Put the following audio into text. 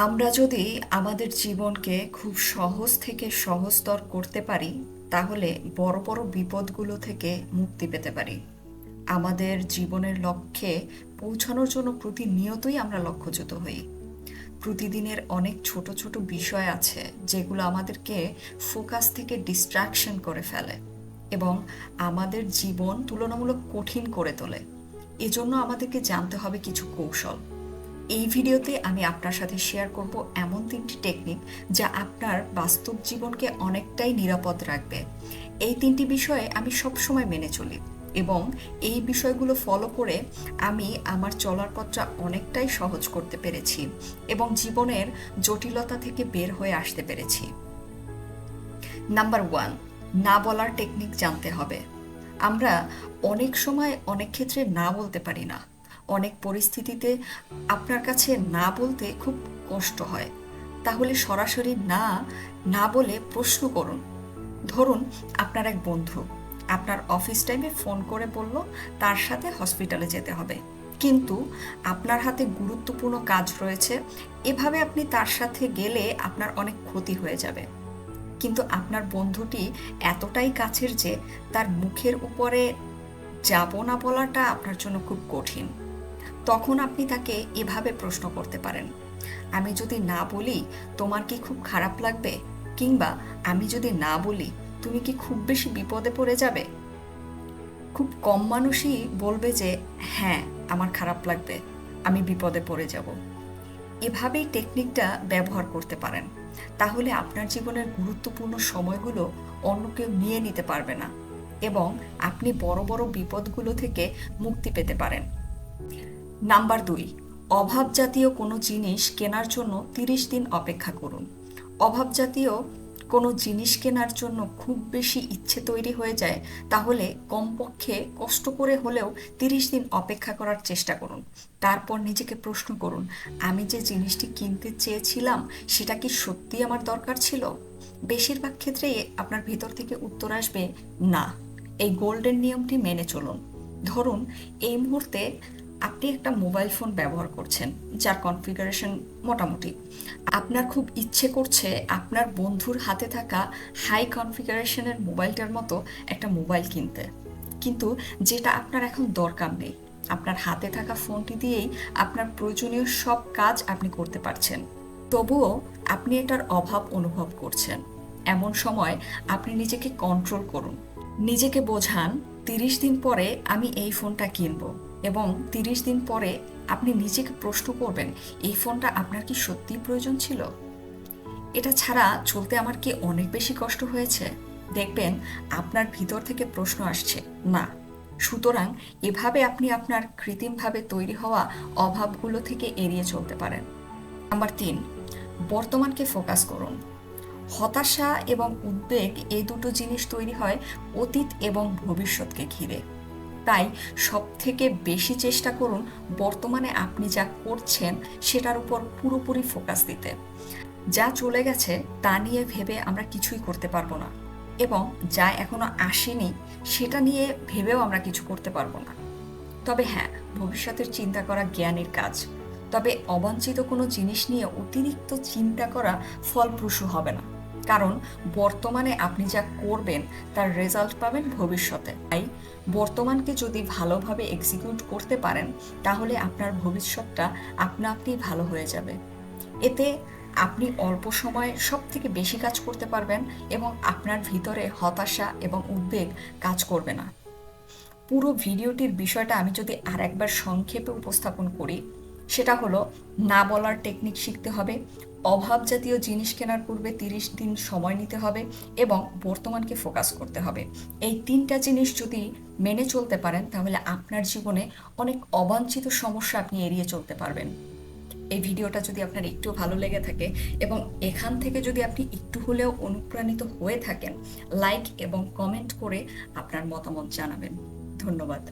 আমরা যদি আমাদের জীবনকে খুব সহজ থেকে সহজতর করতে পারি, তাহলে বড় বড় বিপদগুলো থেকে মুক্তি পেতে পারি। আমাদের জীবনের লক্ষ্যে পৌঁছানোর জন্য প্রতিনিয়তই আমরা লক্ষ্যচ্যুত হই। প্রতিদিনের অনেক ছোট ছোট বিষয় আছে যেগুলো আমাদেরকে ফোকাস থেকে ডিস্ট্রাকশন করে ফেলে এবং আমাদের জীবন তুলনামূলক কঠিন করে তোলে। এজন্য আমাদেরকে জানতে হবে কিছু কৌশল। এই ভিডিওতে আমি আপনার সাথে শেয়ার করব এমন 3টি টেকনিক যা আপনার বাস্তব জীবনকে অনেকটাই নিরাপদ রাখবে। এই 3টি বিষয়ে আমি সবসময় মেনে চলি এবং এই বিষয়গুলো ফলো করে আমি আমার চলার পথটা অনেকটাই সহজ করতে পেরেছি এবং জীবনের জটিলতা থেকে বের হয়ে আসতে পেরেছি। নাম্বার 1, না বলার টেকনিক জানতে হবে। আমরা অনেক সময় অনেক ক্ষেত্রে না বলতে পারি না। অনেক পরিস্থিতিতে আপনার কাছে না বলতে খুব কষ্ট হয়। তাহলে সরাসরি না না বলে প্রশ্ন করুন। ধরুন আপনার এক বন্ধু আপনার অফিস টাইমে ফোন করে বলল তার সাথে হসপিটালে যেতে হবে, কিন্তু আপনার হাতে গুরুত্বপূর্ণ কাজ রয়েছে। এভাবে আপনি তার সাথে গেলে আপনার অনেক ক্ষতি হয়ে যাবে। কিন্তু আপনার বন্ধুটি এতটাই কাছের যে তার মুখের উপরে যাব না বলাটা আপনার জন্য খুব কঠিন। তখন আপনি তাকে এভাবে প্রশ্ন করতে পারেন, আমি যদি না বলি তোমার কি খুব খারাপ লাগবে? কিংবা আমি যদি না বলি তুমি কি খুব বেশি বিপদে পড়ে যাবে? খুব কম মানুষই বলবে যে হ্যাঁ, আমার খারাপ লাগবে, আমি বিপদে পড়ে যাব। এভাবেই টেকনিকটা ব্যবহার করতে পারেন। তাহলে আপনার জীবনের গুরুত্বপূর্ণ সময়গুলো অন্য কেউ নিয়ে নিতে পারবে না এবং আপনি বড় বড় বিপদগুলো থেকে মুক্তি পেতে পারেন। নাম্বার 2, অভাব জাতীয় কোনো জিনিস কেনার জন্য 30 দিন অপেক্ষা করুন। অভাব জাতীয় কোনো জিনিস কেনার জন্য খুব বেশি ইচ্ছে তৈরি হয়ে যায়, তাহলে কমপক্ষে কষ্ট করে হলেও 30 দিন অপেক্ষা করার চেষ্টা করুন। তারপর নিজেকে প্রশ্ন করুন, আমি যে জিনিসটি কিনতে চেয়েছিলাম সেটা কি সত্যি আমার দরকার ছিল? বেশিরভাগ ক্ষেত্রেই আপনার ভিতর থেকে উত্তর আসবে না। এই গোল্ডেন নিয়মটি মেনে চলুন। ধরুন এই মুহূর্তে আপনি একটা মোবাইল ফোন ব্যবহার করছেন যার কনফিগারেশন মোটামুটি। আপনার খুব ইচ্ছে করছে আপনার বন্ধুর হাতে থাকা হাই কনফিগারেশনের মোবাইলটার মতো একটা মোবাইল কিনতে, কিন্তু যেটা আপনার এখন দরকার নেই। আপনার হাতে থাকা ফোনটি দিয়েই আপনার প্রয়োজনীয় সব কাজ আপনি করতে পারছেন, তবুও আপনি এটার অভাব অনুভব করছেন। এমন সময় আপনি নিজেকে কন্ট্রোল করুন। নিজেকে বোঝান 30 দিন পরে আমি এই ফোনটা কিনবো, এবং 30 দিন পরে আপনি নিজেকে প্রশ্ন করবেন, এই ফোনটা আপনার কি সত্যিই প্রয়োজন ছিল? এটা ছাড়া চলতে আমার কি অনেক বেশি কষ্ট হয়েছে? দেখবেন আপনার ভিতর থেকে প্রশ্ন আসছে না। সুতরাং এভাবে আপনি আপনার কৃত্রিমভাবে তৈরি হওয়া অভাবগুলো থেকে এড়িয়ে চলতে পারেন। নাম্বার 3, বর্তমানকে ফোকাস করুন। হতাশা এবং উদ্বেগ এই দুটো জিনিস তৈরি হয় অতীত এবং ভবিষ্যৎকে ঘিরে। তাই সবথেকে বেশি চেষ্টা করুন বর্তমানে আপনি যা করছেন সেটার উপর পুরোপুরি ফোকাস দিতে। যা চলে গেছে তা নিয়ে ভেবে আমরা কিছুই করতে পারবো না, এবং যা এখনো আসেনি সেটা নিয়ে ভেবেও আমরা কিছু করতে পারবো না। তবে হ্যাঁ, ভবিষ্যতের চিন্তা করা জ্ঞানের কাজ। তবে অবাঞ্ছিত কোনো জিনিস নিয়ে অতিরিক্ত চিন্তা করা ফলপ্রসূ হবে না, কারণ বর্তমানে আপনি যা করবেন তার রেজাল্ট পাবেন ভবিষ্যতে। তাই বর্তমানকে যদি ভালোভাবে এক্সিকিউট করতে পারেন, তাহলে আপনার ভবিষ্যৎটা আপনা আপনি ভালো হয়ে যাবে। এতে আপনি অল্প সময়ে সব থেকে বেশি কাজ করতে পারবেন এবং আপনার ভিতরে হতাশা এবং উদ্বেগ কাজ করবে না। পুরো ভিডিওটির বিষয়টা আমি যদি আর একবার সংক্ষেপে উপস্থাপন করি, সেটা হলো না বলার টেকনিক শিখতে হবে, অভাব জাতীয় জিনিস কেনার পূর্বে 30 দিন সময় নিতে হবে এবং বর্তমানকে ফোকাস করতে হবে। এই 3টা জিনিস যদি মেনে চলতে পারেন, তাহলে আপনার জীবনে অনেক অবাঞ্ছিত সমস্যা আপনি এড়িয়ে চলতে পারবেন। এই ভিডিওটা যদি আপনার একটু ভালো লেগে থাকে এবং এখান থেকে যদি আপনি একটু হলেও অনুপ্রাণিত হয়ে থাকেন, লাইক এবং কমেন্ট করে আপনার মতামত জানাবেন। ধন্যবাদ।